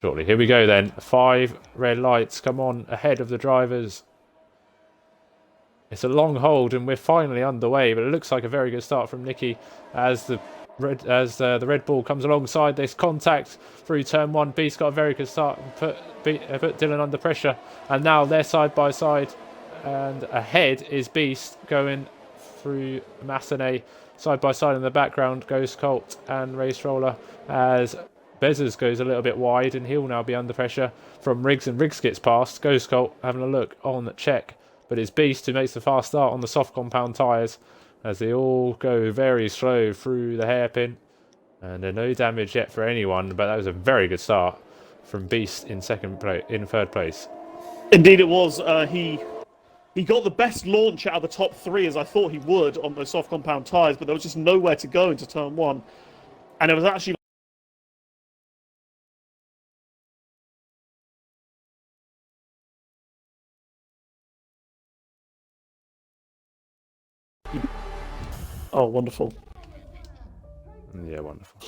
shortly. Here we go then. 5 red lights come on ahead of the drivers. It's a long hold and we're finally underway, but it looks like a very good start from Nicky as the Red Bull comes alongside this contact through turn 1. Beast got a very good start and put Dylan under pressure, and now they're side by side, and ahead is Beast going through Massenet. Side by side in the background, Ghost Colt and Race Roller, as Bezos goes a little bit wide and he'll now be under pressure from Riggs, and Riggs gets past. Ghost Colt having a look on check, but it's Beast who makes the fast start on the soft compound tyres as they all go very slow through the hairpin. And no damage yet for anyone, but that was a very good start from Beast in third place. Indeed it was. He got the best launch out of the top 3 as I thought he would on those soft compound tyres, but there was just nowhere to go into turn 1. And it was actually oh, wonderful. Yeah, wonderful.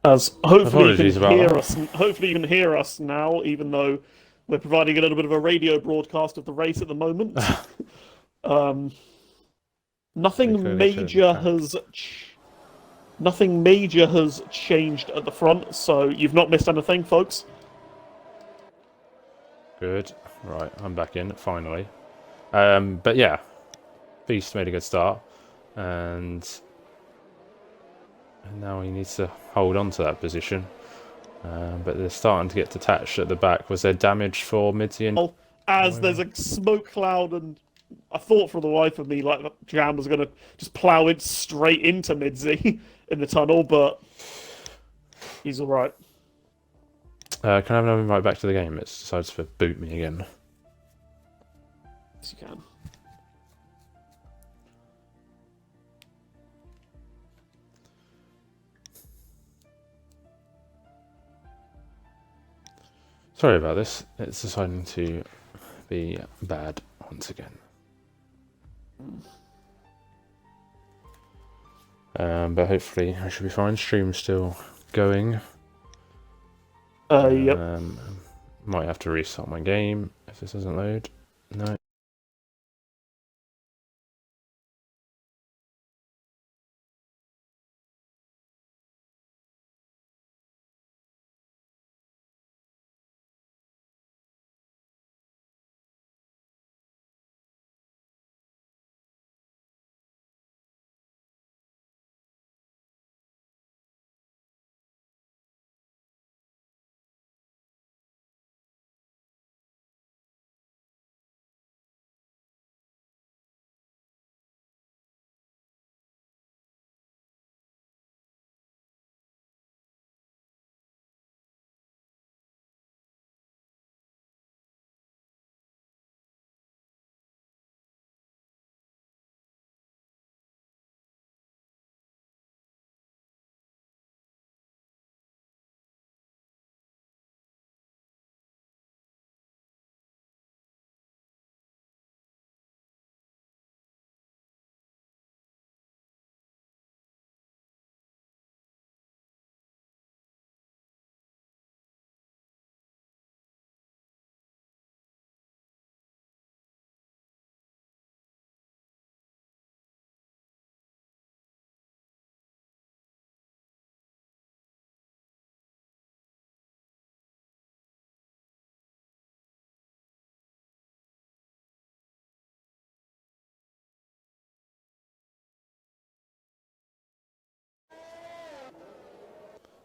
As hopefully you can hear that. us. Hopefully you can hear us now, even though we're providing a little bit of a radio broadcast of the race at the moment. Nothing major has changed at the front, so you've not missed anything, folks. Good. Right, I'm back in finally. But yeah, Beast made a good start, and now he needs to hold on to that position. But they're starting to get detached at the back. Was there damage for Mitzi? As there's a smoke cloud, and I thought for the life of me like Jam was going to just plough it straight into Midzi in the tunnel, but he's all right. Can I have another invite back to the game? It decides to boot me again. Yes, you can. Sorry about this. It's deciding to be bad once again. But hopefully I should be fine. Stream's still going. Yep. Might have to restart my game if this doesn't load. No.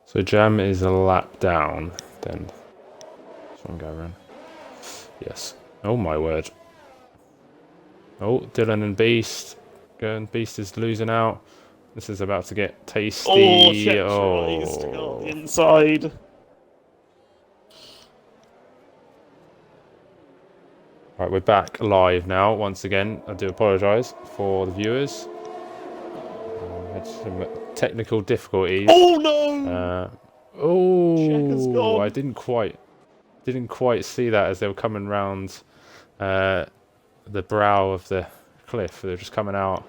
So Jam is a lap down, then. This one go around. Yes. Oh my word. Oh, Dylan and Beast. Beast is losing out. This is about to get tasty. Oh, check to go inside. Right, we're back live now. Once again, I do apologise for the viewers. I had some technical difficulties. Oh no! Checker's Oh, gone. I didn't quite see that as they were coming round the brow of the cliff. They were just coming out.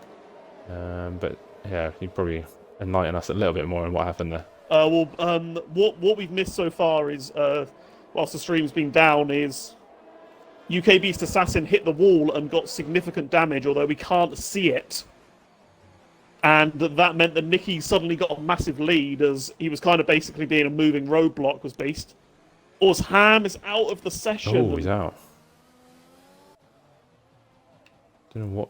But yeah, you probably enlighten us a little bit more on what happened there. What we've missed so far is, whilst the stream's been down, is UK Beast Assassin hit the wall and got significant damage, although we can't see it. And that meant that Nicky suddenly got a massive lead, as he was kind of basically being a moving roadblock, was Beast. Ham is out of the session. Oh, he's out. Don't know what.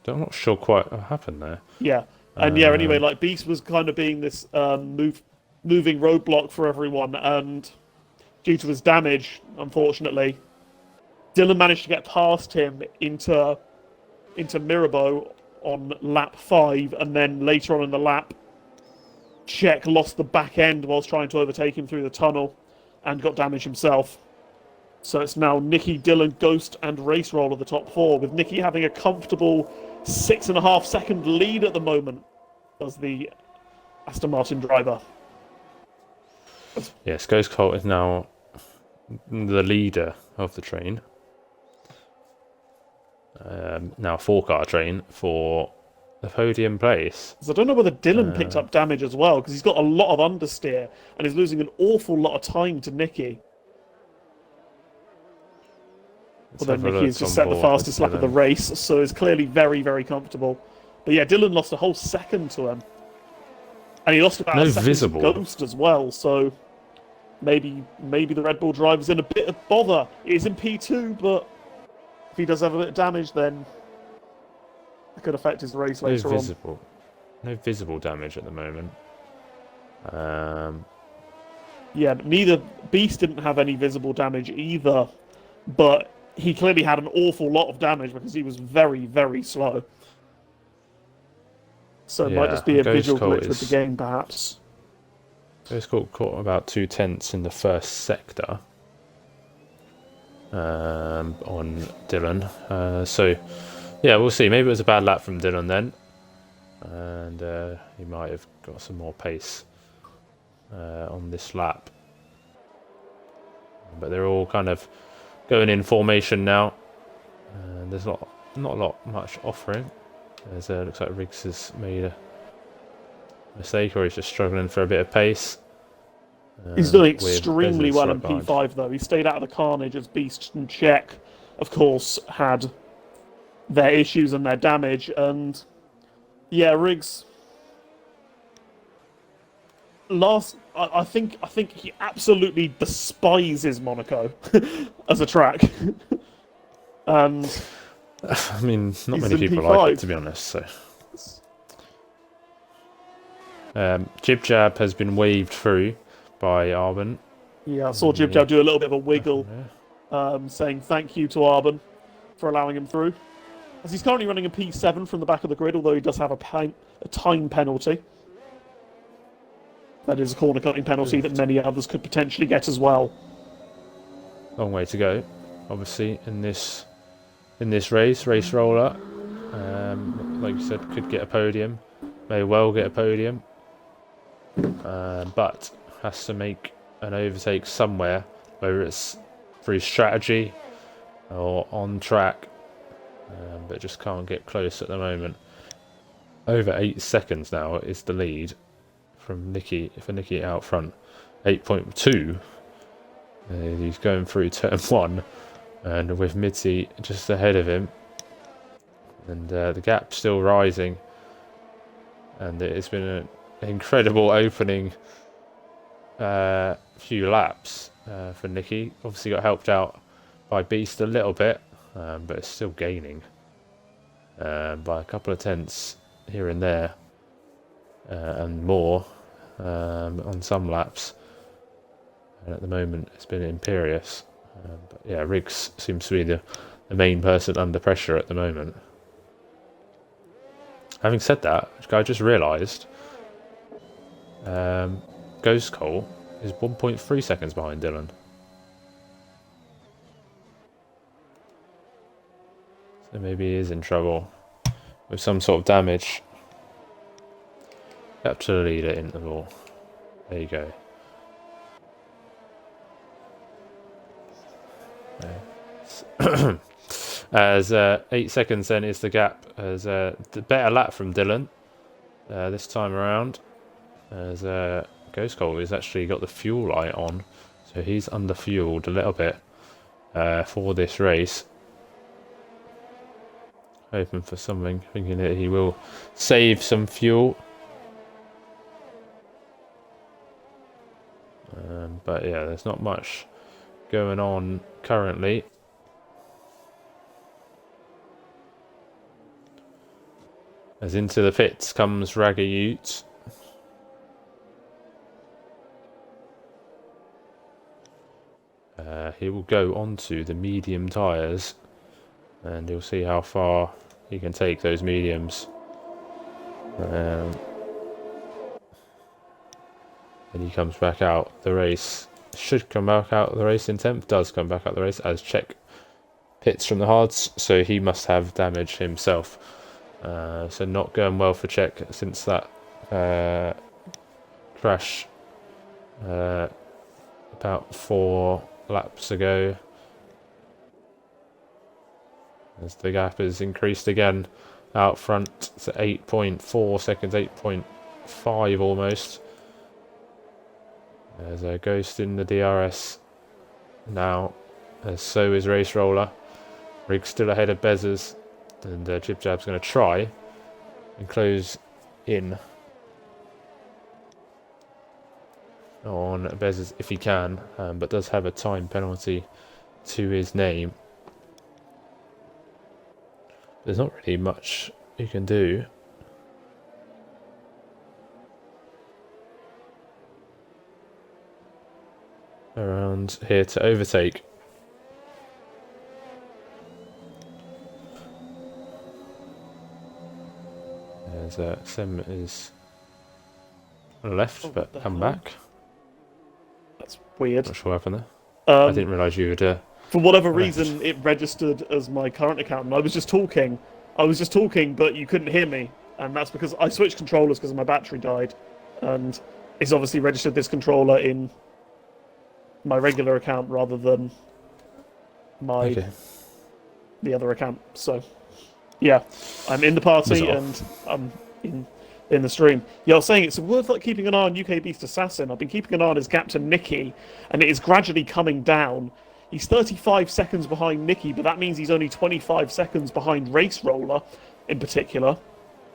I'm not sure quite what happened there. Yeah. And anyway, like, Beast was kind of being this moving roadblock for everyone, and due to his damage, unfortunately, Dylan managed to get past him into Mirabeau on lap 5, and then later on in the lap, Czech lost the back end whilst trying to overtake him through the tunnel and got damage himself. So it's now Nicky, Dylan, Ghost, and Race Roll at the top 4, with Nicky having a comfortable 6.5 second lead at the moment as the Aston Martin driver. Yes, Ghost Colt is now the leader of the train. Now 4-car train for the podium place. So I don't know whether Dylan picked up damage as well, because he's got a lot of understeer and is losing an awful lot of time to Nicky. Although Nicky has just set the fastest lap of the race, so is clearly very, very comfortable. But yeah, Dylan lost a whole second to him. And he lost about a second to Ghost as well, so maybe the Red Bull driver's in a bit of bother. It is in P2, but if he does have a bit of damage, then it could affect his race later on. No visible damage at the moment. Yeah, neither Beast didn't have any visible damage either, but he clearly had an awful lot of damage because he was very, very slow. So it might just be a visual glitch with the game, perhaps. Ghost Colt caught about 2 tenths in the first sector on Dylan. So, yeah, we'll see. Maybe it was a bad lap from Dylan then. And he might have got some more pace on this lap. But they're all kind of going in formation now. And there's not much offering. As looks like Riggs has made a mistake, or he's just struggling for a bit of pace. He's doing extremely well in P5, though. He stayed out of the carnage as Beast and Czech, of course, had their issues and their damage. And yeah, Riggs. I think he absolutely despises Monaco as a track. And I mean, not many people like it, to be honest. So, Jib Jab has been waved through by Arbon. Yeah, I saw Jib Jab do a little bit of a wiggle, saying thank you to Arbon for allowing him through. As he's currently running a P7 from the back of the grid, although he does have a time penalty. That is a corner cutting penalty that many others could potentially get as well. Long way to go, obviously, in this race roller. Like you said, could get a podium, may well get a podium, but has to make an overtake somewhere, whether it's through strategy or on track, but just can't get close at the moment. Over 8 seconds now is the lead from Nicky, for Nicky out front. 8.2. He's going through turn 1. And with Mitzi just ahead of him, and the gap still rising, and it's been an incredible opening few laps for Nicky. Obviously got helped out by Beast a little bit, but it's still gaining by a couple of tenths here and there, and more on some laps. And at the moment it's been imperious. But yeah, Riggs seems to be the main person under pressure at the moment. Having said that, I just realised Ghost Colt is 1.3 seconds behind Dylan. So maybe he is in trouble with some sort of damage. Capture the lead at interval. There you go. As 8 seconds then is the gap, as the better lap from Dylan this time around, as Ghost Colt has actually got the fuel light on, so he's under fueled a little bit for this race. Hoping for something, thinking that he will save some fuel. But yeah, there's not much going on currently. As into the pits comes Raggy Ute. He will go onto the medium tyres, and you'll see how far he can take those mediums. And he comes back out the race. Should come back out the race in 10th. Does come back out the race as Czech pits from the hards, so he must have damage himself. So not going well for Czech since that crash about 4 laps ago. As the gap is increased again out front to 8.4 seconds, 8.5 almost. There's a Ghost in the DRS now, as so is Race Roller. Rig's still ahead of Bezzers, and Jib Jab's going to try and close in on Bezzers if he can, but does have a time penalty to his name. There's not really much you can do. Around here to overtake. There's Sem is left, but come back. That's weird. Not sure what happened there. I didn't realise you would. For whatever reason, it registered as my current account, and I was just talking, but you couldn't hear me, and that's because I switched controllers because my battery died, and it's obviously registered this controller in my regular account rather than the other account. So, yeah, I'm in the party and I'm in the stream. Yeah, I was saying it's worth keeping an eye on UK Beast Assassin. I've been keeping an eye on his gap to Nicky, and it is gradually coming down. He's 35 seconds behind Nicky, but that means he's only 25 seconds behind Race Roller, in particular.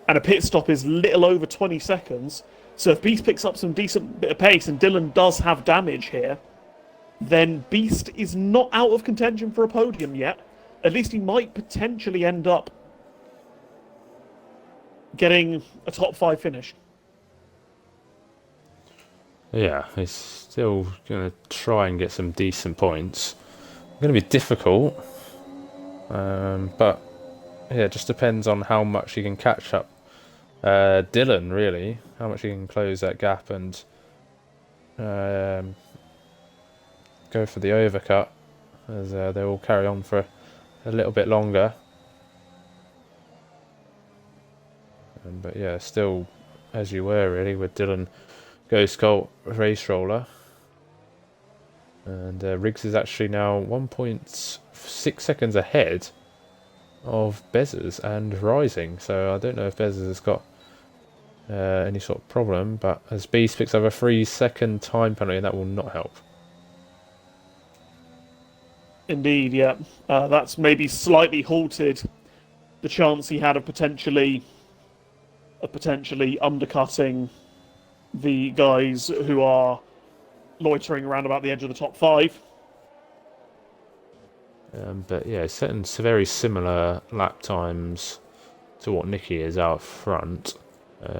And a pit stop is little over 20 seconds. So if Beast picks up some decent bit of pace, and Dylan does have damage here, then Beast is not out of contention for a podium yet. At least he might potentially end up getting a top 5 finish. Yeah, he's still going to try and get some decent points. Going to be difficult, but yeah, it just depends on how much he can catch up Dylan, really, how much he can close that gap and go for the overcut, as they will carry on for a little bit longer. But yeah, still as you were really with Dylan, Ghost Colt, Race Roller. And Riggs is actually now 1.6 seconds ahead of Bezzers and rising. So I don't know if Bezzers has got any sort of problem, but as Beast picks up a 3-second time penalty, that will not help. Indeed, yeah. That's maybe slightly halted the chance he had of potentially undercutting the guys who are loitering around about the edge of the top 5. But yeah, setting very similar lap times to what Nicky is out front.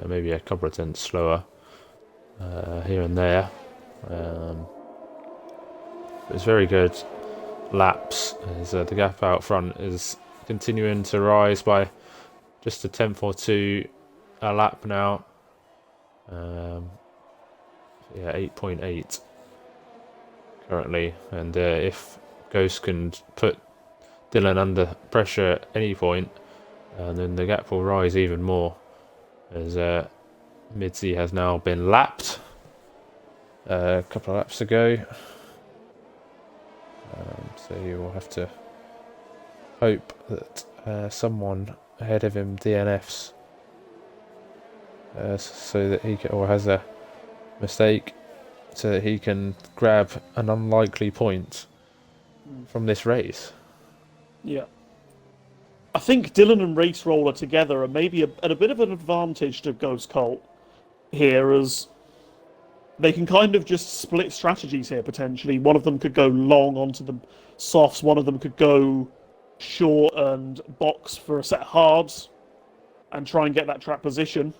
Maybe a couple of tenths slower here and there. It's very good laps, as the gap out front is continuing to rise by just a tenth or two a lap now. Yeah, 8.8 currently, and if Ghost can put Dylan under pressure at any point, then the gap will rise even more, as Midzi has now been lapped a couple of laps ago. So you will have to hope that someone ahead of him DNFs so that he can, or has a mistake so that he can grab an unlikely point from this race. Yeah. I think Dylan and Race Roller together are maybe at a bit of an advantage to Ghost Colt here, as they can kind of just split strategies here, potentially. One of them could go long onto the softs, one of them could go short and box for a set of hards and try and get that track position.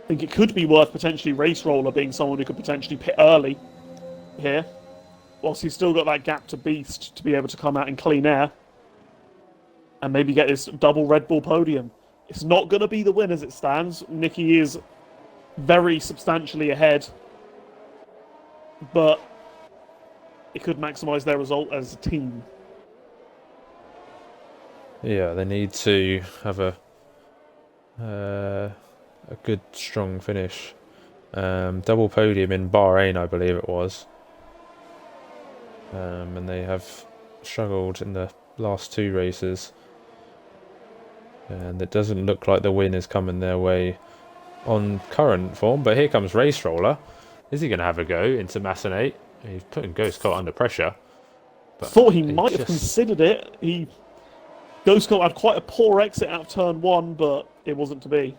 I think it could be worth potentially Race Roller being someone who could potentially pit early here, whilst he's still got that gap to Beast to be able to come out in clean air and maybe get this double Red Bull podium. It's not going to be the win as it stands. Nicky is very substantially ahead, but it could maximise their result as a team. Yeah, they need to have a good, strong finish. Double podium in Bahrain, I believe it was. And they have struggled in the last two races. And it doesn't look like the win is coming their way on current form. But here comes Race Roller. Is he going to have a go into Massenate? He's putting Ghost Colt under pressure. But thought he might have considered it. Ghost Colt had quite a poor exit out of turn one, but it wasn't to be.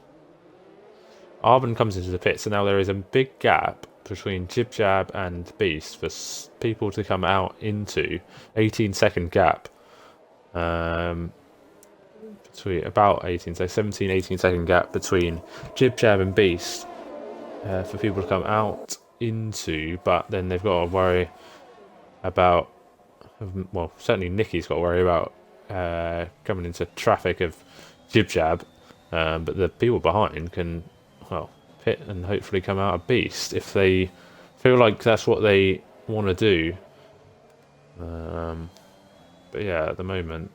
Arbon comes into the pits, so now there is a big gap between Jib Jab and Beast for people to come out into. 18-second gap. Between about 17, 18-second gap between Jib Jab and Beast for people to come out into, but then they've got to worry about, well, certainly Nicky's got to worry about coming into traffic of Jib Jab, but the people behind can, well, pit and hopefully come out a Beast if they feel like that's what they want to do. But yeah, at the moment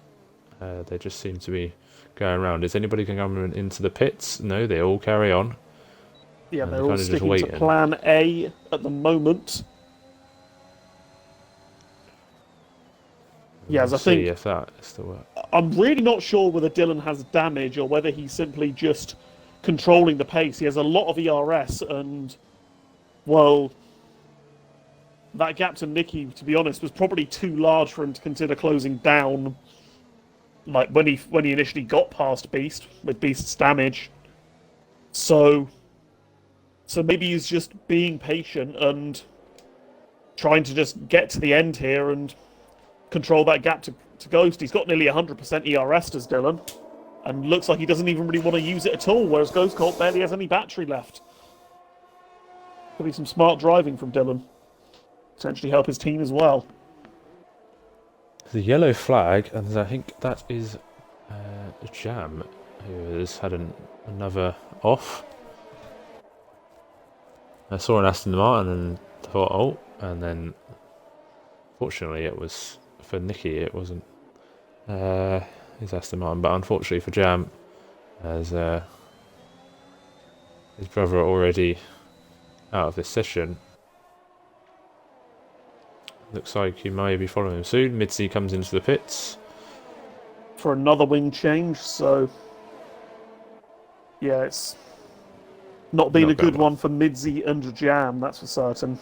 they just seem to be going around. Is anybody going to come into the pits? No, they all carry on. Yeah, they're all sticking to plan A at the moment. Yeah, as I think if that still works. I'm really not sure whether Dylan has damage or whether he's simply just controlling the pace. He has a lot of ERS, and well, that gap to Nicky, to be honest, was probably too large for him to consider closing down. Like when he initially got past Beast with Beast's damage, so maybe he's just being patient and trying to just get to the end here and control that gap to Ghost. He's got nearly 100% ERS, does Dylan, and looks like he doesn't even really want to use it at all, whereas Ghost Colt barely has any battery left. Could be some smart driving from Dylan. Potentially help his team as well. The yellow flag, and I think that is Jam, who has had another off. I saw an Aston Martin and thought, oh, and then fortunately it was for Nicky, it wasn't his Aston Martin, but unfortunately for Jam, as his brother already out of this session. Looks like he may be following him soon. Midzi comes into the pits for another wing change, so yeah, it's not been a good one for Midzi and Jam, that's for certain.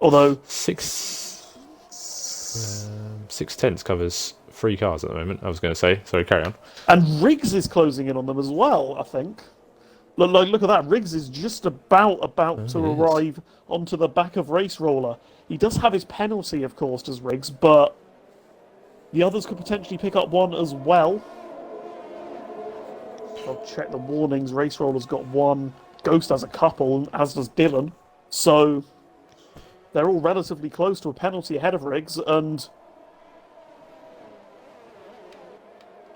Although 6/10 covers 3 cars at the moment. I was going to say, sorry, carry on. And Riggs is closing in on them as well, I think. Look at that. Riggs is just about to arrive onto the back of Race Roller. He does have his penalty, of course, does Riggs, but the others could potentially pick up one as well. I'll check the warnings. Race Roller's got one. Ghost has a couple, as does Dylan. So they're all relatively close to a penalty ahead of Riggs, and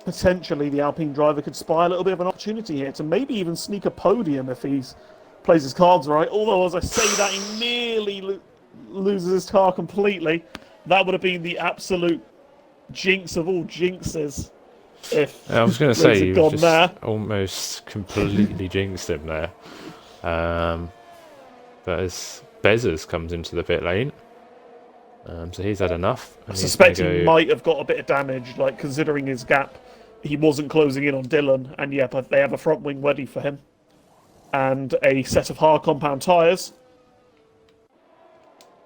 potentially the Alpine driver could spy a little bit of an opportunity here to maybe even sneak a podium if he plays his cards right. Although, as I say that, he nearly loses his car completely. That would have been the absolute jinx of all jinxes. if I was going to Rees say had you gone just there. almost completely jinxed him there. But as Bezos comes into the pit lane, so he's had enough. I And he's going suspect to he go. might have got a bit of damage, like considering his gap. He wasn't closing in on Dylan, and yeah, but they have a front wing ready for him. And a set of hard compound tyres.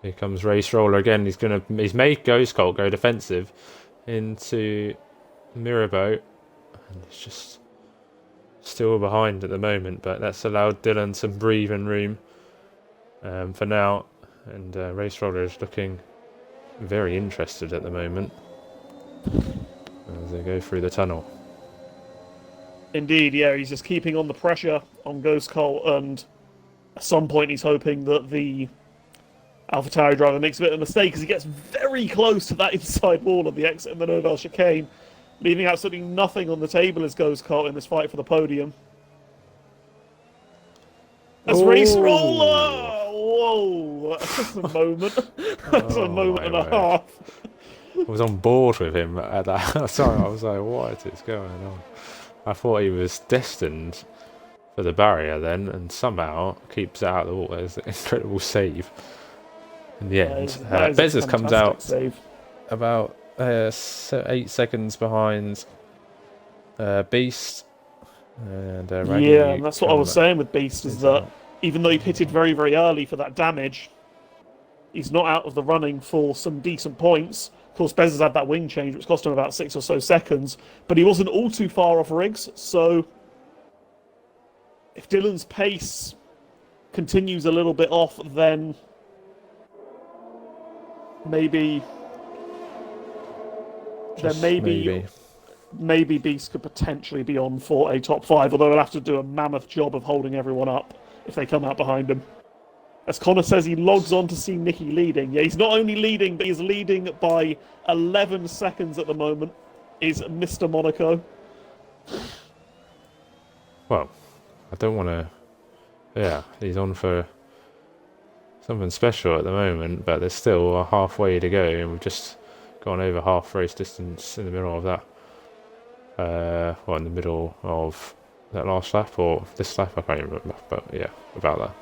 Here comes Race Roller again. He's made Ghost Colt go defensive into Mirabeau, and he's just still behind at the moment. But that's allowed Dylan some breathing room for now. And Race Roller is looking very interested at the moment as they go through the tunnel. Indeed, yeah, he's just keeping on the pressure on Ghost Colt, and at some point he's hoping that the AlphaTauri driver makes a bit of a mistake because he gets very close to that inside wall of the exit in the Nodal chicane, leaving absolutely nothing on the table as Ghost Colt in this fight for the podium. As Race Roller! Whoa! That's a moment. That's a moment and a half. I was on board with him at that. Sorry, I was like, what is going on? I thought he was destined for the barrier then, and somehow keeps it out of the water. It's an incredible save. In the end, Bezos comes out save. about 8 seconds behind Beast. And yeah, and that's what I was saying with Beast, is that even though he pitted very, very early for that damage, he's not out of the running for some decent points. Of course, Bezos had that wing change, which cost him about 6 or so seconds, but he wasn't all too far off Riggs, so if Dylan's pace continues a little bit off, then maybe Beast could potentially be on for a top 5, although he'll have to do a mammoth job of holding everyone up if they come out behind him. As Connor says, he logs on to see Nicky leading. Yeah, he's not only leading, but he's leading by 11 seconds at the moment, is Mr. Monaco. Well, I don't want to... Yeah, he's on for something special at the moment, but there's still a halfway to go, and we've just gone over half race distance in the middle of that. Well, in the middle of that last lap, or this lap, I can't even remember, but yeah, about that.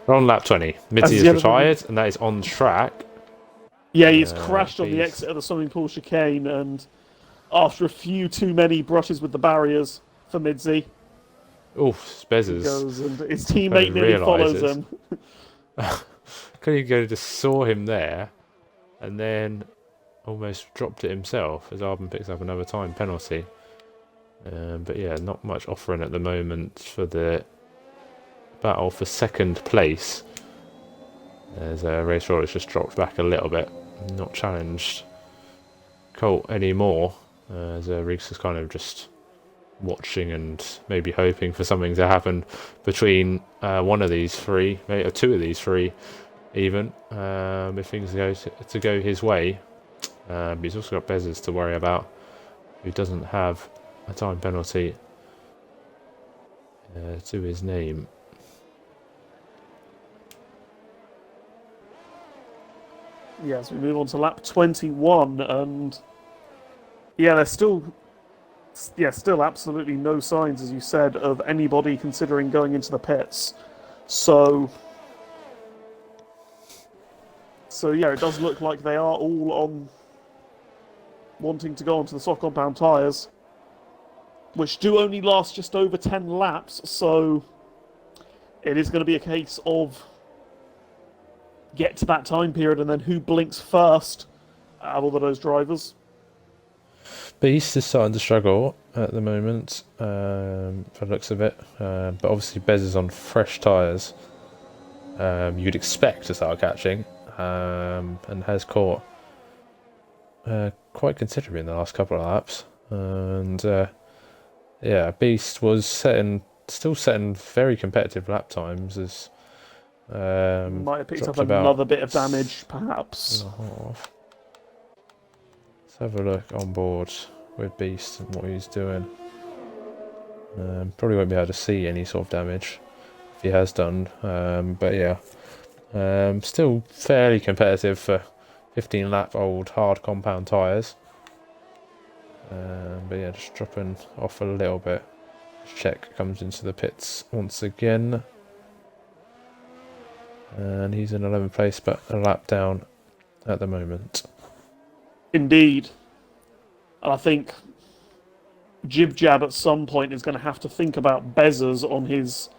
We're on lap 20. Mitzi is retired, and that is on track. Yeah, he's crashed on the exit of the swimming pool chicane, and after a few too many brushes with the barriers for Midzi, Bezos goes and his teammate nearly follows him. Could he go just saw him there, and then almost dropped it himself as Arbin picks up another time penalty. But yeah, not much offering at the moment for the battle for second place. As Race Roller just dropped back a little bit, not challenged Colt anymore. As Riggs is kind of just watching and maybe hoping for something to happen between one of these three, maybe two of these three, even if things go to go his way. He's also got Bezos to worry about, who doesn't have a time penalty to his name. Yes, we move on to lap 21, and yeah, there's still absolutely no signs, as you said, of anybody considering going into the pits. So yeah, it does look like they are all on wanting to go onto the soft compound tyres, which do only last just over 10 laps, so it is going to be a case of get to that time period and then who blinks first out of all of those drivers. Beast is starting to struggle at the moment, for the looks of it, but obviously Bez is on fresh tyres. You'd expect to start catching, and has caught quite considerably in the last couple of laps. And yeah, Beast was still setting very competitive lap times. As might have picked up another bit of damage, perhaps. Let's have a look on board with Beast and what he's doing. Probably won't be able to see any sort of damage if he has done, but yeah, still fairly competitive for 15 lap old hard compound tyres. But yeah, just dropping off a little bit. Check comes into the pits once again. And he's in 11th place, but a lap down at the moment. Indeed. And I think Jib Jab at some point is going to have to think about Bezzers on his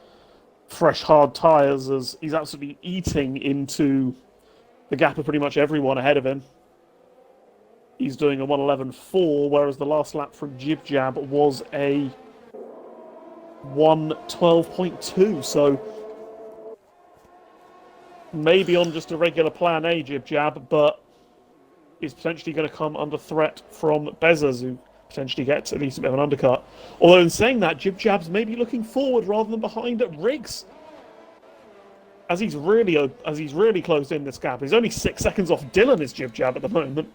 fresh hard tyres, as he's absolutely eating into the gap of pretty much everyone ahead of him. He's doing a 1:11.4, whereas the last lap from Jib Jab was a 1:12.2. So maybe on just a regular plan A, Jib Jab, but is potentially going to come under threat from Bezzers, who potentially gets at least a bit of an undercut. Although in saying that, Jib Jab's maybe looking forward rather than behind at Riggs, as he's really closed in this gap. He's only 6 seconds off Dylan, is Jib Jab at the moment.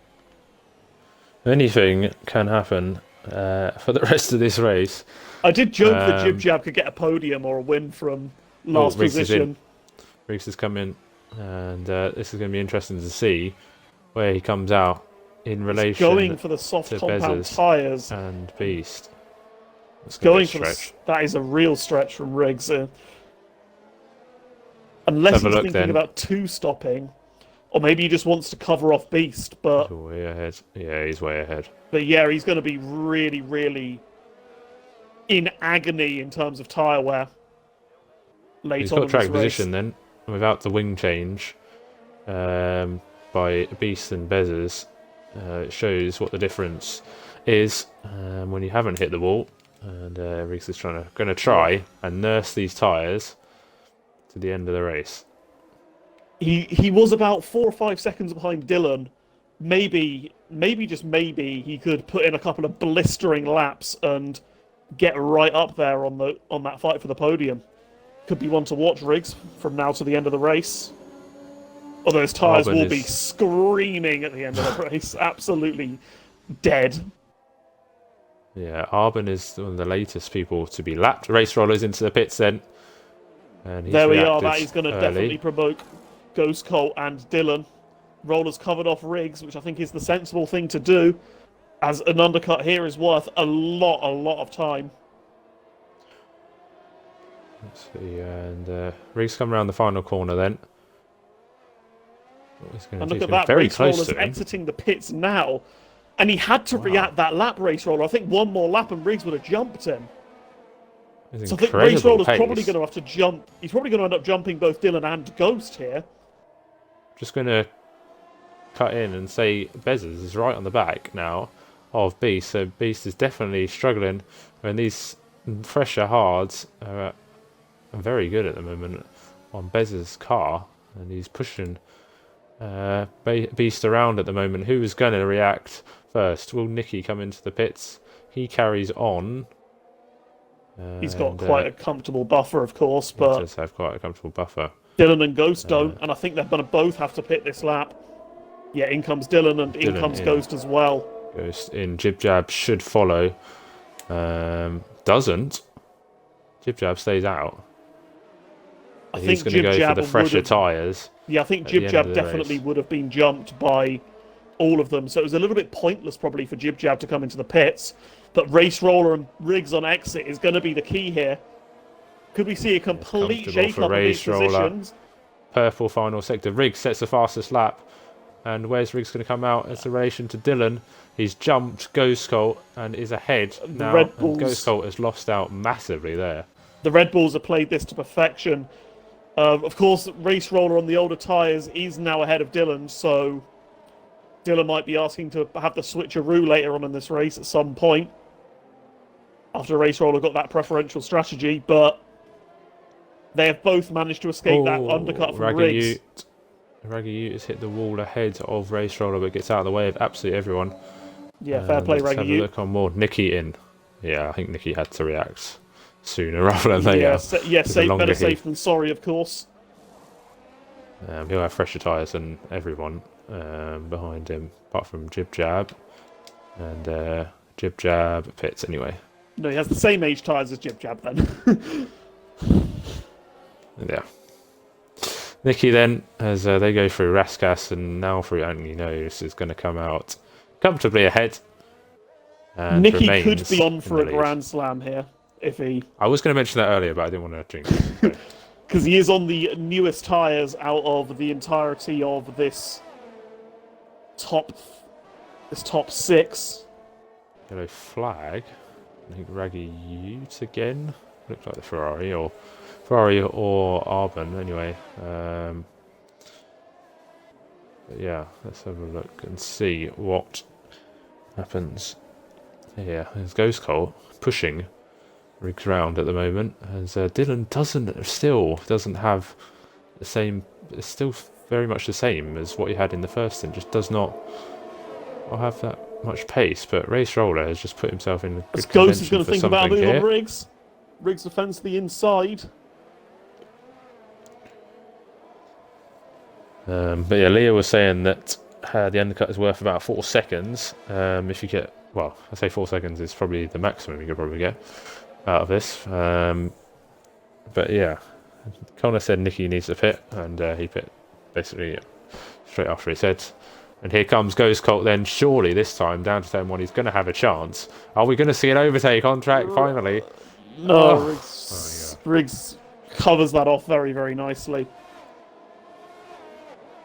Anything can happen for the rest of this race. I did joke that Jib Jab could get a podium or a win from last position. Riggs has come in, and this is going to be interesting to see where he comes out in relation going for the soft to compound Bezzers tyres and Beast. It's going for that is a real stretch from Riggs. Unless he's thinking about two-stopping, or maybe he just wants to cover off Beast. But he's way ahead. Yeah, he's way ahead. But yeah, he's going to be really, really in agony in terms of tyre wear. He's got track position then, without the wing change by Beast and Bezzers. It shows what the difference is when you haven't hit the wall. And Riggs is going to try and nurse these tyres to the end of the race. He was about 4 or 5 seconds behind Dylan. Maybe just maybe he could put in a couple of blistering laps and get right up there on that fight for the podium. Could be one to watch, Riggs, from now to the end of the race. Although his tyres will be screaming at the end of the race. Absolutely dead. Yeah, Arbon is one of the latest people to be lapped. Race Rollers into the pits then. And there we are. That is going to definitely provoke Ghost Colt and Dylan. Rollers covered off Riggs, which I think is the sensible thing to do, as an undercut here is worth a lot of time. Let's see, and Riggs come around the final corner then. And look at that, Race Roller's exiting the pits now. And he had to react that lap, Race Roller. I think one more lap and Riggs would have jumped him. So I think Race Roller's probably going to have to jump. He's probably going to end up jumping both Dylan and Ghost here. Just going to cut in and say Bezzers is right on the back now of Beast. So Beast is definitely struggling when these fresher hards are very good at the moment on Bezzers' car. And he's pushing Beast around at the moment. Who is going to react first? Will Nicky come into the pits? He carries on. He's got quite a comfortable buffer, of course, but he does have quite a comfortable buffer. Dylan and Ghost don't, and I think they're going to both have to pit this lap. Yeah, in comes Dylan, and in comes Ghost as well. Ghost in. Jib Jab should follow. Doesn't. Jib Jab stays out. I He's think going to go for the fresher tyres. Yeah, I think Jib Jab definitely would have been jumped by all of them. So it was a little bit pointless probably for Jib Jab to come into the pits. But Race Roller and Riggs on exit is going to be the key here. Could we see a complete shake-up of these positions? Purple final sector. Riggs sets the fastest lap. And where's Riggs going to come out as a relation to Dylan? He's jumped Ghost Colt and is ahead now. And Ghost Colt has lost out massively there. The Red Bulls have played this to perfection. Of course, Race Roller on the older tyres is now ahead of Dylan, so Dylan might be asking to have the switcheroo later on in this race at some point. After Race Roller got that preferential strategy, but they have both managed to escape that undercut from Riggs. Raggy Ute has hit the wall ahead of Race Roller, but gets out of the way of absolutely everyone. Yeah, fair play, Raggy Ute. Have a look on more. Nicky in. Yeah, I think Nicky had to react sooner rather than later. Better safe than sorry, of course. He'll have fresher tyres than everyone behind him, apart from Jib Jab. And Jib Jab pits anyway. No, he has the same age tyres as Jib Jab then. Yeah. Nicky then, as they go through Raskas and now through Anthony Nose, is going to come out comfortably ahead. and Nicky remains could be on in for the a lead. Grand Slam here if he, I was going to mention that earlier, but I didn't want to jinx it. So. because he is on the newest tyres out of the entirety of this top six. Yellow flag. I think Raggy Ute again. Looks like the Ferrari or Arbon anyway. But yeah, let's have a look and see what happens here. There's Ghost Colt pushing Riggs round at the moment, as Dylan doesn't have the same. It's still very much the same as what he had in the first stint. Just does not have that much pace. But Race Roller has just put himself in a good Ghost is contention going to for think about a something move here. on Riggs. Riggs defends to the inside. But yeah, Leah was saying that the undercut is worth about 4 seconds. If you get, well, I say 4 seconds is probably the maximum you could probably get out of this. But yeah, Connor said Nicky needs to pit, and he pit basically straight after he said. And here comes Ghost Colt then, surely this time, down to turn 1, he's going to have a chance. Are we going to see an overtake on track finally? No, Oh. Riggs covers that off very, very nicely.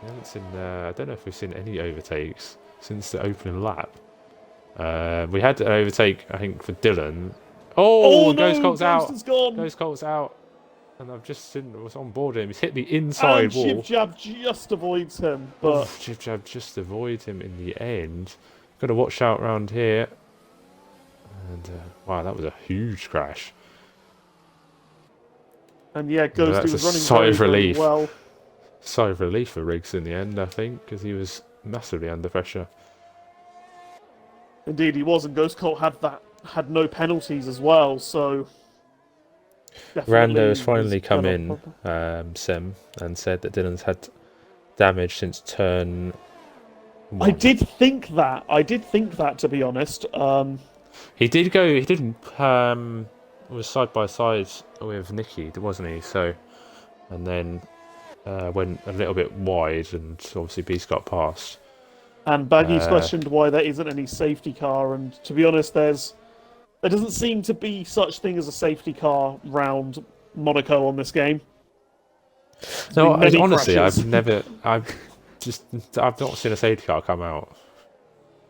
We haven't seen, I don't know if we've seen any overtakes since the opening lap. We had an overtake, I think, for Dylan. Oh, no, Ghost Colt's out. Ghost is gone. Ghost Colt's out. And I've just seen, was on board him. He's hit the inside And wall. Jib Jab just avoids him, but Jib Jab just avoid him in the end. Got to watch out round here. And wow, that was a huge crash. and yeah, Ghosty that's was a running sigh very, of very relief. well. Sigh of relief for Riggs in the end, I think, because he was massively under pressure. Indeed, he was, and Ghost Colt had no penalties as well, so. Rando has finally was come gonna- in, Sem, and said that Dylan's had damage since turn 1. I did think that, to be honest. He did go. He did. Was side by side with Nicky, wasn't he? So, and then went a little bit wide, and obviously Beast got past. And Baggy's questioned why there isn't any safety car, and to be honest, there doesn't seem to be such thing as a safety car round Monaco on this game. No, many honestly, crashes. I've not seen a safety car come out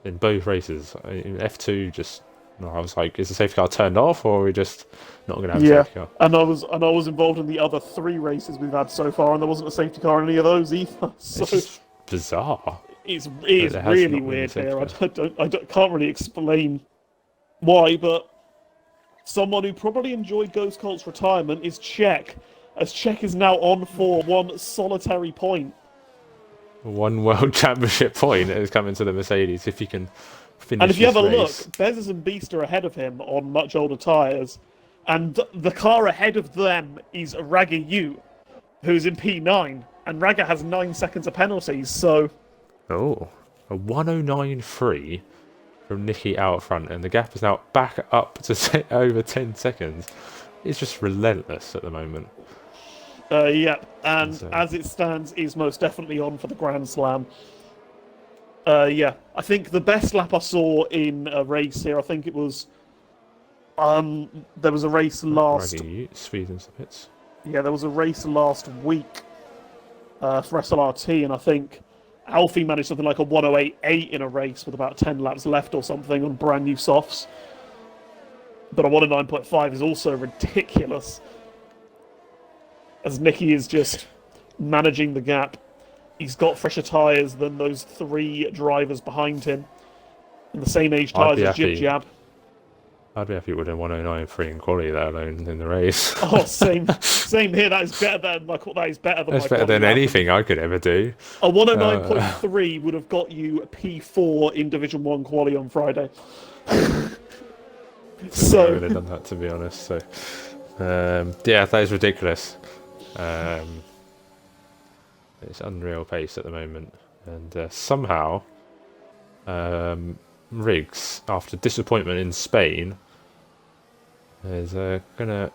in both races. In F2, I was like, is the safety car turned off, or are we just not going to have a safety car? And I was involved in the other 3 races we've had so far, and there wasn't a safety car in any of those either. So It's just bizarre. it is there has really not been a weird safety here. car. I can't really explain why, but someone who probably enjoyed Ghost Colt's retirement is Czech, as Czech is now on for 1 solitary point. 1 World Championship point is coming to the Mercedes if he can finish. And if you this have a race. look, Bezos and Beast are ahead of him on much older tyres, and the car ahead of them is Ragga Ute, who's in P9, and Ragga has 9 seconds of penalties, so. Oh, a 109.3 from Nicky out front, and the gap is now back up to over 10 seconds. It's just relentless at the moment. Yeah, and So- as it stands, is most definitely on for the Grand Slam. Yeah, I think the best lap I saw in a race here, I think it was. There was a race last. Speeding some hits. Yeah, there was a race last week for SLRT, and I think Alfie managed something like a 108.8 in a race with about 10 laps left or something on brand new softs. But a 109.5 is also ridiculous, as Nicky is just managing the gap. He's got fresher tyres than those 3 drivers behind him, and the same age I'd tyres be as Jib happy. Jab. I'd be happy with a 109.3 in quality, let alone in the race. Oh, same here. That is better than That's my better than quality lap. anything I could ever do. A 109.3 would have got you a P4 in Division 1 quali on Friday. I So, would have done that, to be honest. So, yeah, that is ridiculous. It's unreal pace at the moment, and somehow Riggs, after disappointment in Spain, is going to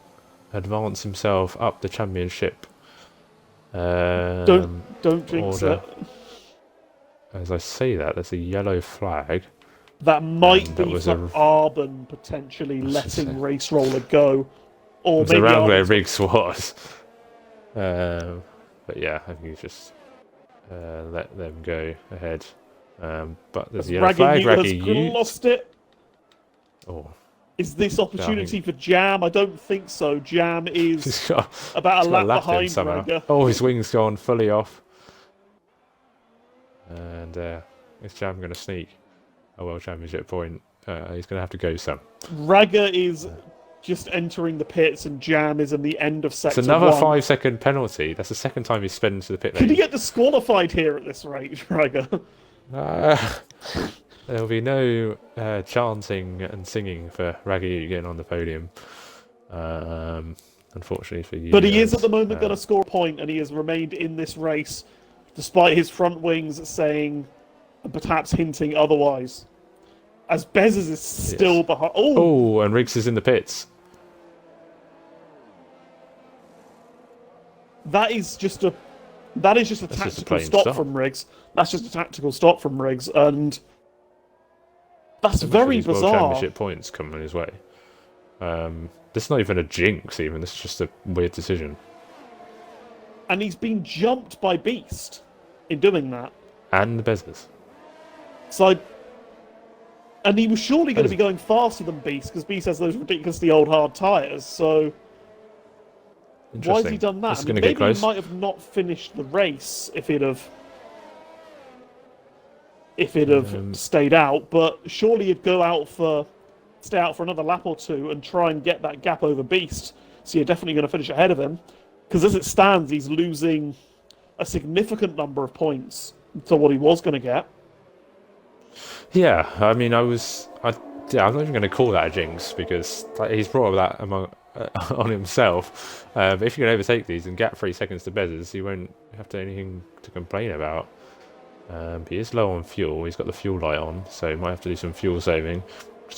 advance himself up the championship. don't jinx order. it. As I say that, there's a yellow flag That might that be was for Arbon potentially letting Race Roller go. Or was maybe around where Arbon's Riggs was. But yeah, I think you just let them go ahead. But there's a yellow flag. has Raggy lost it. Oh, Is this opportunity for Jam? I don't think so. Jam is about a lap behind Ragger. Oh, his wing's gone fully off. And is Jam going to sneak a World Championship point? He's going to have to go some. Ragger is just entering the pits and Jam is in the end of sector It's another 1. 5-second penalty. That's the second time he's sped into the pit lane. Could he get disqualified here at this rate, Ragger? There'll be no chanting and singing for Raggy getting on the podium. Unfortunately for you. But he is at the moment going to score a point, and he has remained in this race, despite his front wings saying, perhaps hinting otherwise. As Bezos is still behind. Oh, and Riggs is in the pits. That is just a tactical stop from Riggs. That's just a tactical stop from Riggs, and that's very bizarre. World Championship points coming his way. This is not even a jinx, even. This is just a weird decision. And he's been jumped by Beast in doing that. And the Bezos. And he was surely going to be going faster than Beast, because Beast has those ridiculously old hard tyres, so why has he done that? Maybe he might have not finished the race if he'd have stayed out, but surely he'd stay out for another lap or two and try and get that gap over Beast. So you're definitely going to finish ahead of him, because as it stands, he's losing a significant number of points to what he was going to get. Yeah, I mean, I'm not even going to call that a jinx, because he's brought that on himself. But if you can overtake these and gap 3 seconds to Bezos, he won't have anything to complain about. He is low on fuel. He's got the fuel light on, so he might have to do some fuel saving.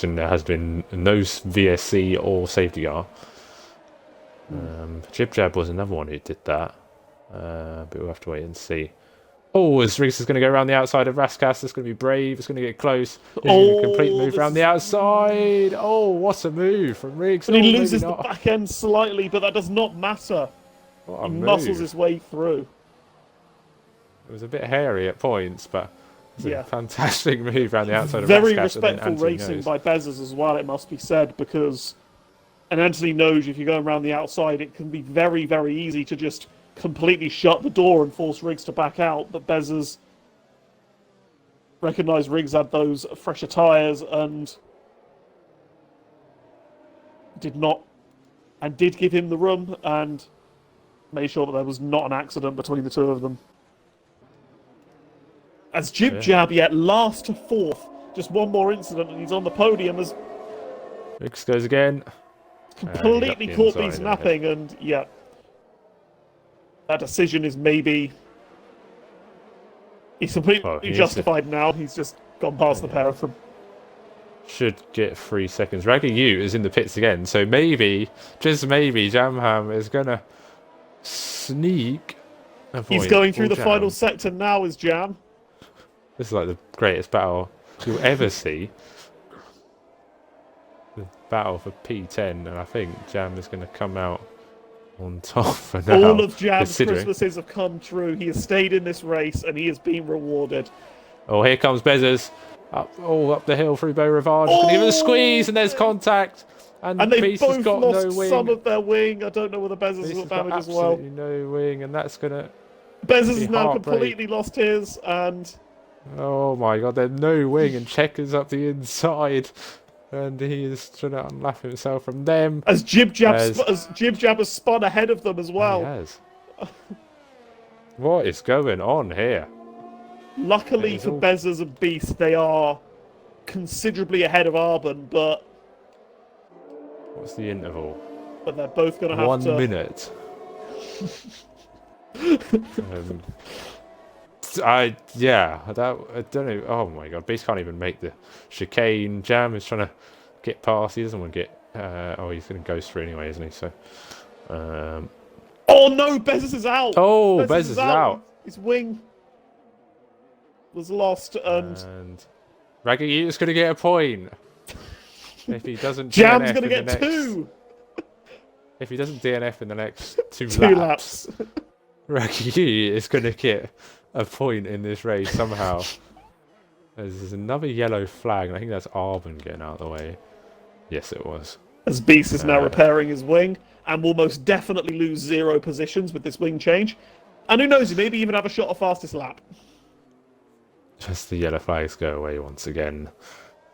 There has been no VSC or safety car. Jib Jab was another one who did that, but we'll have to wait and see. Oh, as Riggs is going to go around the outside of Raskas, it's going to be brave, it's going to get close. Complete move around the outside. Oh, what a move from Riggs. But he loses the back end slightly, but that does not matter. He muscles his way through. It was a bit hairy at points, but it's a fantastic move around the outside of Raskas. Very respectful racing by Bezos as well, it must be said, because Anthony knows if you're going around the outside, it can be very, very easy to just completely shut the door and force Riggs to back out, but Bezos recognised Riggs had those fresher tyres and did give him the room and made sure that there was not an accident between the two of them. As Jib Jab yet last to fourth, just one more incident and he's on the podium as Riggs goes again. Completely caught Beast napping, and that decision is maybe... He's completely justified now. He's just gone past the pair of them. Should get 3 seconds. Raggy U is in the pits again, so maybe, just maybe, Jamham is going to sneak a point. He's going through the final sector now as Jam. This is like the greatest battle you'll ever see. The battle for P10, and I think Jam is going to come out on top for now. All of Jam's Christmases have come true. He has stayed in this race, and he has been rewarded. Oh, here comes Bezos. Up the hill through Beau Rivage. Going to give it a squeeze, and there's contact. And they've both got lost no wing. some of their wing. I don't know whether Bezos has got damage as well. Absolutely no wing, and that's going to... Bezos has now completely lost his, and... Oh my god, there's no wing, and Checkers up the inside. And he is trying to unlap himself from them. As Jib Jab has spun ahead of them as well. He has. What is going on here? Luckily for Bezos and Beast, they are considerably ahead of Arbon, but... What's the interval? But they're both going to have 1 minute. I don't know. Oh my god, Beast can't even make the chicane. Jam is trying to get past. He doesn't want to get. He's going to go through anyway, isn't he? So. Oh no, Bezos is out. Oh, Bezos is out. His wing was lost, and Raggy is going to get a point. If he doesn't Jam's DNF going to in the get next, 2. If he doesn't DNF in the next 2 2 laps, laps. Raggy is going to get a point in this race somehow. There's another yellow flag, and I think that's Arbon getting out of the way. Yes, it was. As Beast is now repairing his wing, and will most definitely lose 0 positions with this wing change. And who knows, he maybe even have a shot at fastest lap. Just the yellow flags go away once again.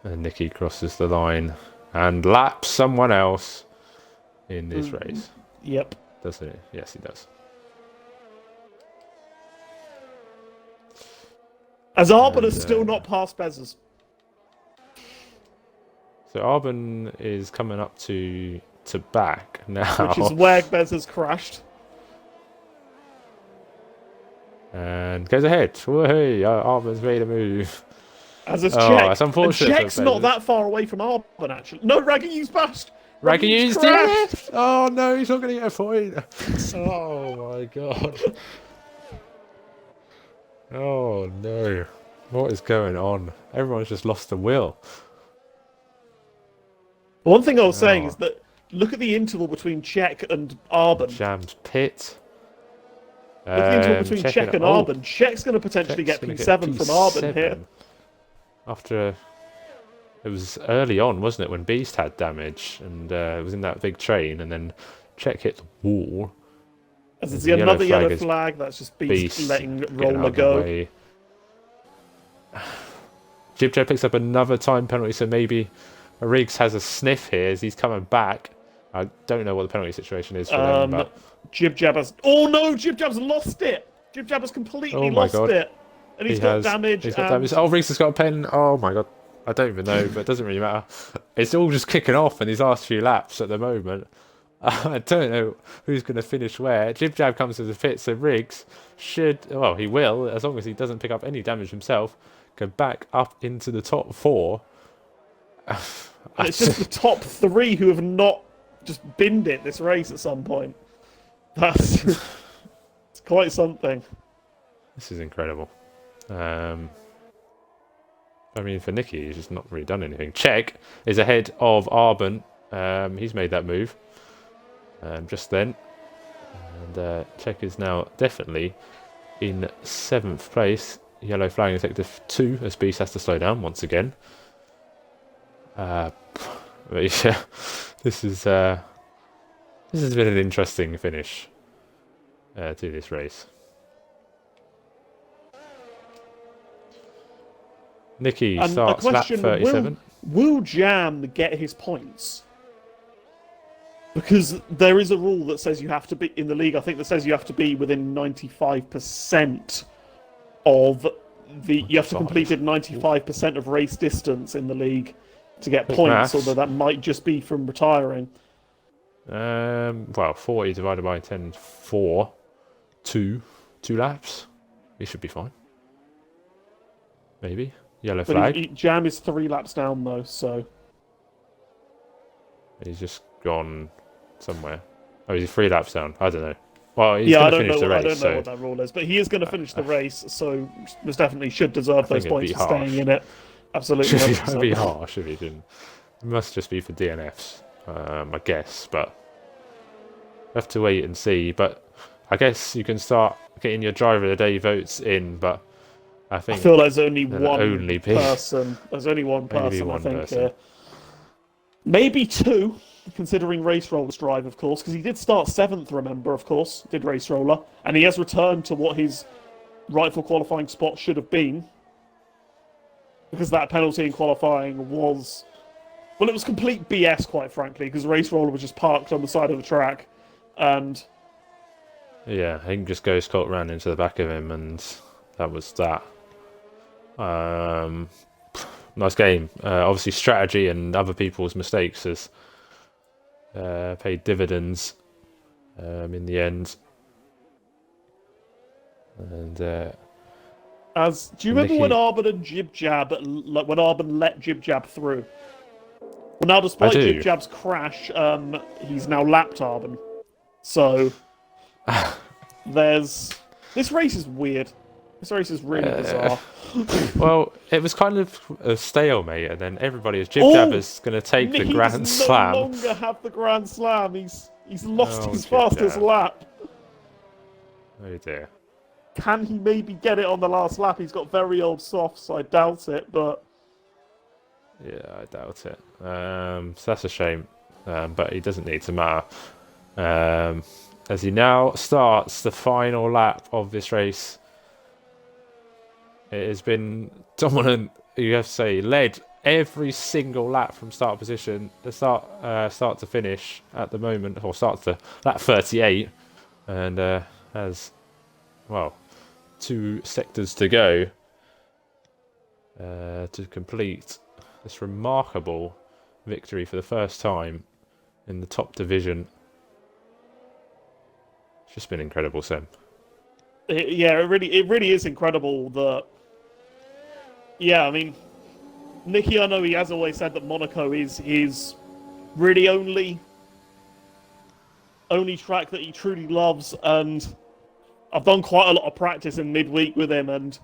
And Nicky crosses the line and laps someone else in this race. Yep. Doesn't it? Yes, he does. As Arbon has still not passed Bezos. So Arbon is coming up to back now. Which is where Bez has crashed. And goes ahead. Woohoo! Arbon's made a move. As is Oh, Czech. that's unfortunate. And Czech's not that far away from Arbon, actually. No, Raggy's passed. Raggy's crashed. DNF! Oh no, he's not going to get a point. Oh my god. Oh no. What is going on? Everyone's just lost the will. One thing I was saying is that look at the interval between Czech and Arbon. Jam's pit. Look at the interval between Czech and Arbon. Czech's going to potentially get P7 from Arbon here. After it was early on, wasn't it, when Beast had damage and it was in that big train, and then Czech hit the wall. As it's another yellow flag, that's just Beast letting Roller go. Jib picks up another time penalty, so maybe Riggs has a sniff here as he's coming back. I don't know what the penalty situation is for them, but Jib has... Oh no, Jib has lost it! Jib has completely lost it! And he's got damage. He's got damage. Oh, Riggs has got a pen. Oh my god. I don't even know, but it doesn't really matter. It's all just kicking off in these last few laps at the moment. I don't know who's going to finish where. Jib comes to the pit, so Riggs should... Well, he will, as long as he doesn't pick up any damage himself, go back up into the top 4. It's just the top 3 who have not just binned it this race at some point. That's... it's quite something. This is incredible. I mean, for Nicky, he's just not really done anything. Czech is ahead of Arbon. He's made that move just then. And Czech is now definitely in 7th place. Yellow flag in sector 2 as Beast has to slow down once again. But yeah, this has been an interesting finish to this race. Nicky starts lap 37. Will Jam get his points? Because there is a rule that says you have to be in the league. I think that says you have to be within 95% of the. You have to completed 95% of race distance in the league to get points. Although that might just be from retiring. Well, 40 divided by 10, 4, 2 laps. He should be fine. Maybe. Yellow flag. Jam is 3 laps down though, so he's just gone somewhere. Oh, is he 3 laps down? I don't know. Well, he's going to finish the race. I don't know what that rule is, but he is going to finish the race, so most definitely should deserve those points for staying in it. Absolutely. It would be harsh if he didn't. It must just be for DNFs, I guess, but we have to wait and see. But I guess you can start getting your driver of the day votes in, but I feel there's only one person. There's only one person, I think, here. Maybe 2, considering Race Roller's drive, of course, because he did start 7th, remember, of course, did Race Roller, and he has returned to what his rightful qualifying spot should have been, because that penalty in qualifying was... Well, it was complete BS, quite frankly, because Race Roller was just parked on the side of the track, and... Yeah, he can just go Scott ran into the back of him, and that was that. Nice game. Obviously, strategy and other people's mistakes has paid dividends in the end. And do you remember when Arbon and Jib when Arbon let Jib through? Well, now despite Jib crash, he's now lapped Arbon. So there's this race is weird. This race is really bizarre. Well, it was kind of a stalemate, and then everybody is Oh! Jib-Jabber's going to take the Nicky Grand does Slam. no longer have the Grand Slam. He's lost Oh, his Jib-Jab. fastest lap. Oh dear. Can he maybe get it on the last lap? He's got very old softs. I doubt it, but Yeah, I doubt it. So that's a shame, but he doesn't need to matter. As he now starts the final lap of this race. It has been dominant, you have to say, led every single lap from start position, the start to finish at the moment, or start to lap 38, and has, well, 2 sectors to go to complete this remarkable victory for the first time in the top division. It's just been incredible, Sam. yeah, it really is incredible that. Yeah, I mean, Nicky, I know he has always said that Monaco is his really only track that he truly loves, and I've done quite a lot of practice in midweek with him, and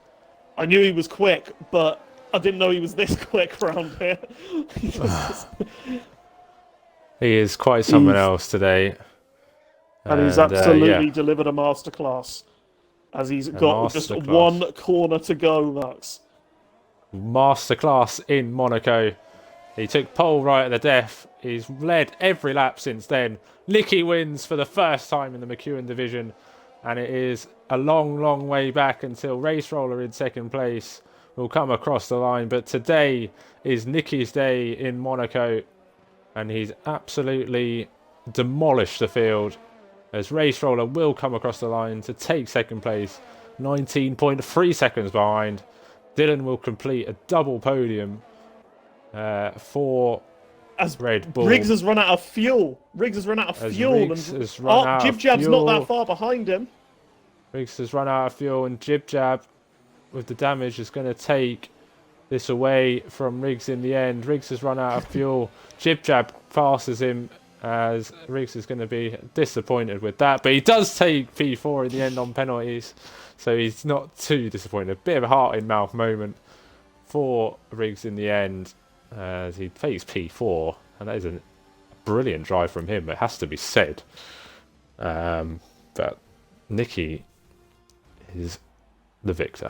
I knew he was quick, but I didn't know he was this quick around here. He is quite someone else today. And he's absolutely yeah. delivered a masterclass, as he's got just one corner to go, Max. Masterclass in Monaco. He took pole right at the death. He's led every lap since then. Nicky wins for the first time in the McKeon division, and it is a long, long way back until Race Roller in second place will come across the line. But today is Nicky's day in Monaco, and he's absolutely demolished the field as Race Roller will come across the line to take second place, 19.3 seconds behind. Dylan will complete a double podium for as Red Bull. Riggs has run out of fuel. Riggs not that far behind him. Riggs has run out of fuel, and Jib-Jab, with the damage, is going to take this away from Riggs in the end. Riggs has run out of fuel. Jib-Jab passes him, as Riggs is going to be disappointed with that. But he does take P4 in the end on penalties, so he's not too disappointed. A bit of a heart-in-mouth moment for Riggs in the end, as he takes P4, and that is a brilliant drive from him, it has to be said. But Nicky is the victor.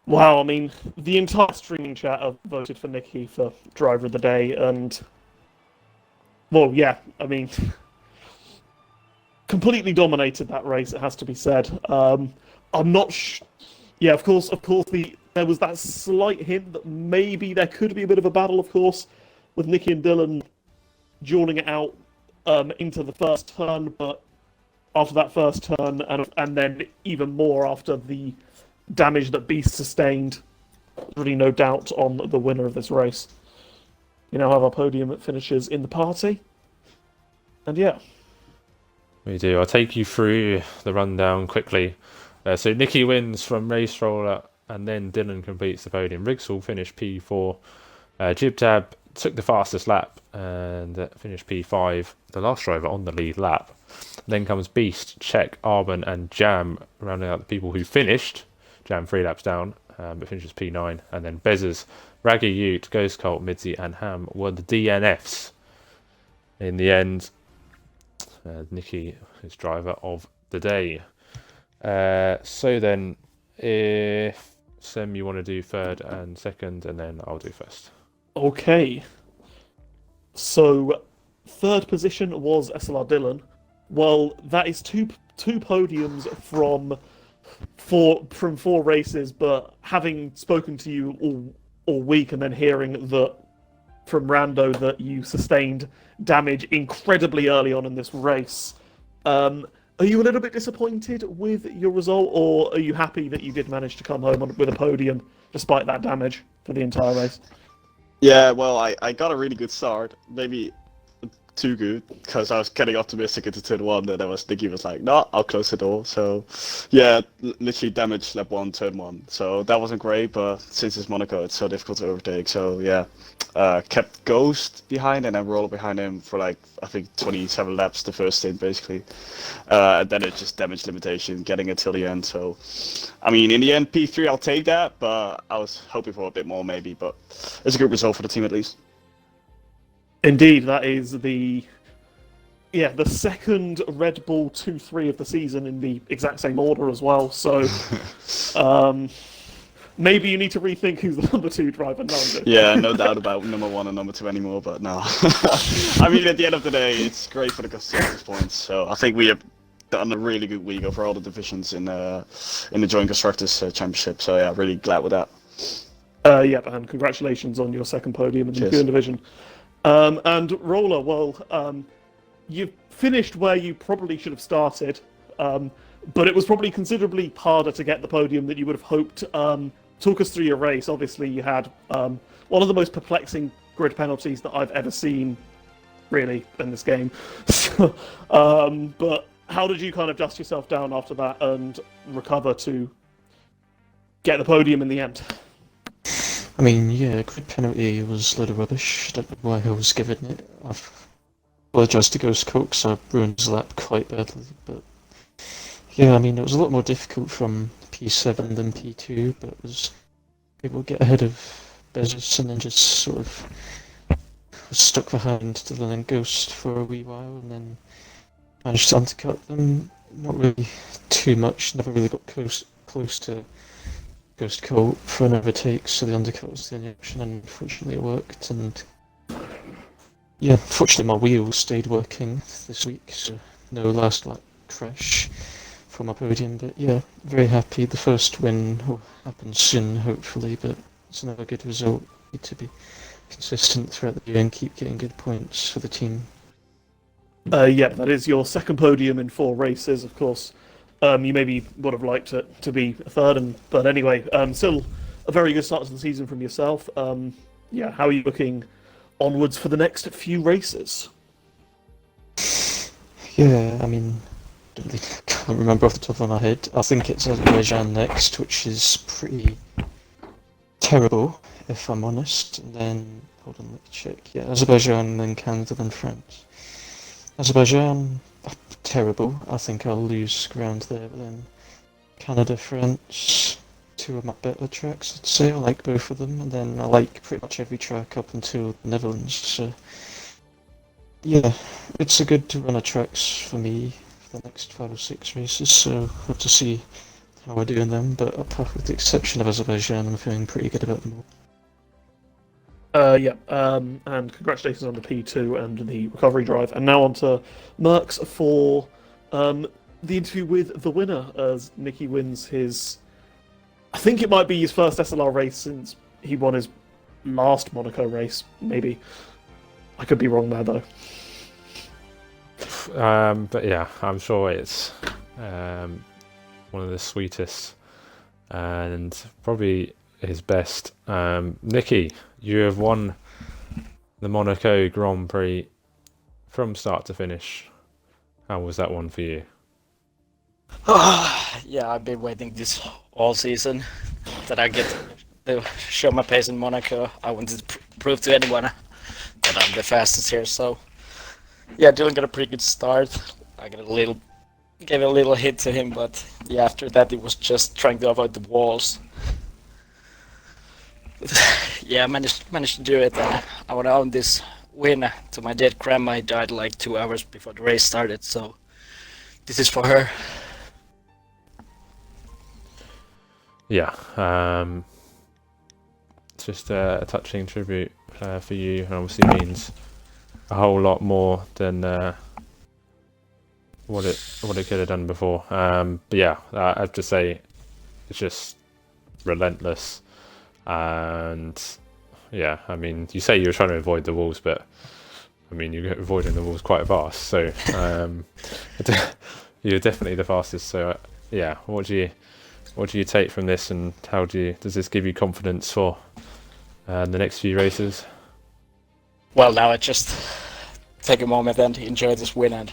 Wow, I mean, the entire streaming chat have voted for Nicky for driver of the day, and well, yeah, I mean, completely dominated that race. It has to be said. I'm not. Yeah, of course. There was that slight hint that maybe there could be a bit of a battle, of course, with Nicky and Dylan dueling it out into the first turn, but after that first turn, and then even more after the damage that Beast sustained, really no doubt on the winner of this race. You now have our podium finishes in the party, and yeah. We do. I'll take you through the rundown quickly. So Nicky wins from Race Roller, and then Dylan completes the podium. Riggs will finish P4. Jib-Jab took the fastest lap and finished P5, the last driver on the lead lap. Then comes Beast, Czech, Arbon, and Jam, rounding out the people who finished. Jam 3 laps down, but finishes P9. And then Bezzers, Raggy Ute, Ghost Colt, Midzi, and Ham were the DNFs. In the end, Nicky is driver of the day. So then, if Sem, you want to do third and second, and then I'll do first. Okay. So, third position was SLR Dylan. Well, that is two podiums from four races, but having spoken to you all week and then hearing that from Rando that you sustained damage incredibly early on in this race, are you a little bit disappointed with your result, or are you happy that you did manage to come home with a podium despite that damage for the entire race? Yeah, well, I got a really good start, maybe too good, because I was getting optimistic into turn 1, and Nicky was like, no, I'll close the door. So, yeah, literally damaged lap 1, turn 1. So that wasn't great, but since it's Monaco, it's so difficult to overtake. So, yeah, kept Ghost behind and then Roller behind him for like I think 27 laps the first stint basically. And then it just damage limitation, getting it till the end. So, I mean, in the end, P3 I'll take that, but I was hoping for a bit more maybe. But it's a good result for the team at least. Indeed, that is the second Red Bull 2-3 of the season in the exact same order as well. So, maybe you need to rethink who's the number 2 driver now. Yeah, no doubt about number 1 and number 2 anymore, but no. I mean, at the end of the day, it's great for the constructors' points. So I think we have done a really good week over all the divisions in the Joint Constructors Championship. So yeah, really glad with that. And congratulations on your second podium in the McKeon division. And Roller, well, you've finished where you probably should have started, but it was probably considerably harder to get the podium than you would have hoped. Talk us through your race. Obviously, you had one of the most perplexing grid penalties that I've ever seen, really, in this game. But how did you kind of dust yourself down after that and recover to get the podium in the end? I mean, yeah, grid penalty was a load of rubbish. I don't know why I was given it. I've apologised to Ghost Cox, I ruined his lap quite badly, but yeah, I mean, it was a lot more difficult from P7 than P2, but it was able to get ahead of Bezos and then just sort of was stuck behind Dylan and Ghost for a wee while, and then managed to undercut them. Not really too much, never really got close to Ghost Colt for an overtake, so the undercut was the only option, and unfortunately it worked. And yeah, fortunately my wheels stayed working this week, so no last lap crash for my podium. But yeah, very happy. The first win will happen soon, hopefully, but it's another good result. Need to be consistent throughout the year and keep getting good points for the team. That is your second podium in 4 races, of course. You maybe would have liked it to be a third, but anyway, still a very good start to the season from yourself. How are you looking onwards for the next few races? Yeah, I mean, can't remember off the top of my head. I think it's Azerbaijan next, which is pretty terrible, if I'm honest. And then, hold on, let me check. Yeah, Azerbaijan, then Canada, then France. Azerbaijan, terrible. I think I'll lose ground there, but then Canada, France, 2 of my better tracks, I'd say. I like both of them, and then I like pretty much every track up until the Netherlands. So, yeah, it's a good run of tracks for me for the next 5 or 6 races, so hope to see how I do in them, but apart with the exception of Azerbaijan, I'm feeling pretty good about them all. And congratulations on the P2 and the recovery drive. And now on to Merckx for the interview with the winner, as Nicky wins his... I think it might be his first SLR race since he won his last Monaco race, maybe. I could be wrong there, though. But yeah, I'm sure it's one of the sweetest and probably his best. Nicky, you have won the Monaco Grand Prix from start to finish. How was that one for you? Yeah, I've been waiting this all season that I get to show my pace in Monaco. I wanted to prove to anyone that I'm the fastest here. So yeah, Dylan got a pretty good start. I gave a little hit to him, but yeah, after that it was just trying to avoid the walls. Yeah, I managed to do it, and I want to own this win to my dead grandma. He died like 2 hours before the race started, so this is for her. Yeah, it's just a touching tribute for you, and obviously means a whole lot more than what it could have done before. But yeah, I have to say, it's just relentless. And yeah, I mean, you say you were trying to avoid the walls, but I mean, you're avoiding the walls quite fast. So you're definitely the fastest. So yeah, what do you take from this, and does this give you confidence for the next few races? Well, now I just take a moment and enjoy this win and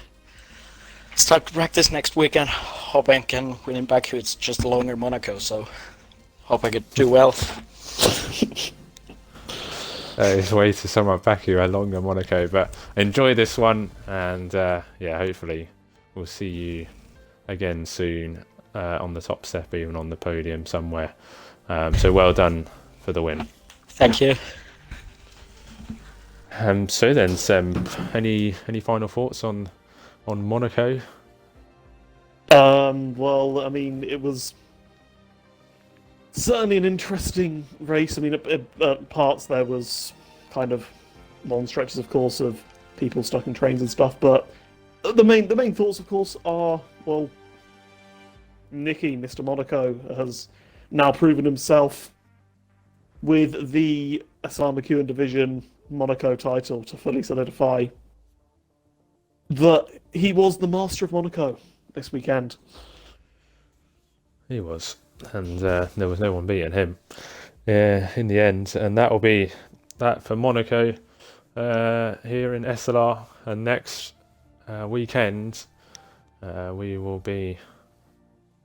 start to practice next weekend. Hope I can win in Baku. It's just a longer Monaco, so hope I could do well. his way to sum up Baku along the Monaco. But enjoy this one, and yeah, hopefully we'll see you again soon on the top step, even on the podium somewhere. So well done for the win. Thank you. So then, Sem, any final thoughts on Monaco? Well, I mean, it was certainly an interesting race. I mean, at parts there was kind of long stretches, of course, of people stuck in trains and stuff. But the main thoughts, of course, are, well, Nicky, Mr. Monaco, has now proven himself with the SLR McKeon division Monaco title to fully solidify that he was the master of Monaco this weekend. He was, and there was no one beating him in the end. And that will be that for Monaco here in SLR. And next weekend we will be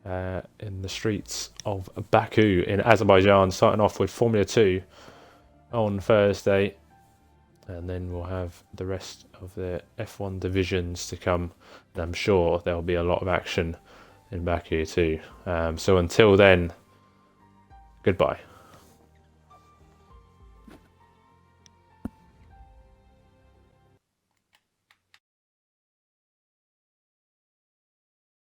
in the streets of Baku in Azerbaijan, starting off with Formula 2 on Thursday, and then we'll have the rest of the F1 divisions to come, and I'm sure there'll be a lot of action in Baku too. So until then, goodbye.